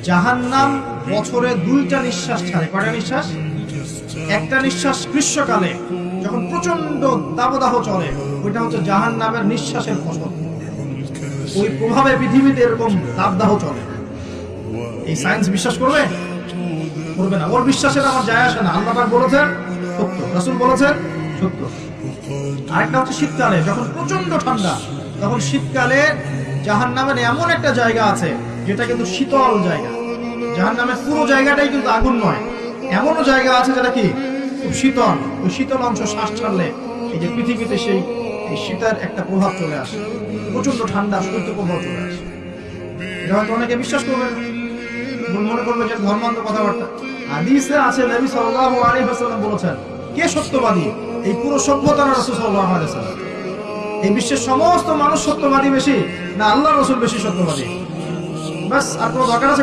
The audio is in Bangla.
জাহান্নাম বছরে 2টা নিঃশ্বাস ছাড়ে। কয়টা নিঃশ্বাস? একটা নিঃশ্বাস গ্রীষ্মকালে যখন প্রচন্ড দাবদাহ চলে, ওইটা হচ্ছে জাহান্নামের নিঃশ্বাসের ফসল। ওই প্রভাবে পৃথিবীতে এরকম দাবদাহ চলে। এই সায়েন্স বিশ্বাস করবে? করবে না। ওর বিশ্বাসের আমার যায় আসে না। আল্লাহ পাক বলেছেন সত্য, রাসূল বলেছেন সত্য। আরেকটা হচ্ছে শীতকালে যখন প্রচন্ড ঠান্ডা, তখন শীতকালে জাহান্নামের এমন একটা জায়গা আছে যেটা কিন্তু শীতল জায়গা। জাহান্নামের পুরো জায়গাটাই কিন্তু আগুন নয়, এমনও জায়গা আছে যেটা কি খুব শীতল। ওই শীতল অংশ শ্বাস ছাড়লে এই যে পৃথিবীতে সেই শীতের একটা প্রভাব চলে আসে, প্রচন্ড ঠান্ডা শৈত্য প্রভাব চলে আসে। এটা হয়তো অনেকে বিশ্বাস করবে না, মনে করবে যে ধর্মান্ধ কথাবার্তা। হাদিসে আছে নবী সাল্লাল্লাহু আলাইহি ওয়াসাল্লাম বলেছেন, কে সত্যবাদী? এই পুরো সভ্যতার রাসূল সাল্লাল্লাহু আলাইহি ওয়াসাল্লাম। এই বিশ্বের সমস্ত মানুষ সত্যবাদী বেশি না আল্লাহর রাসূল বেশি সত্যবাদী? বাস, আর কোনো দরকার আছে?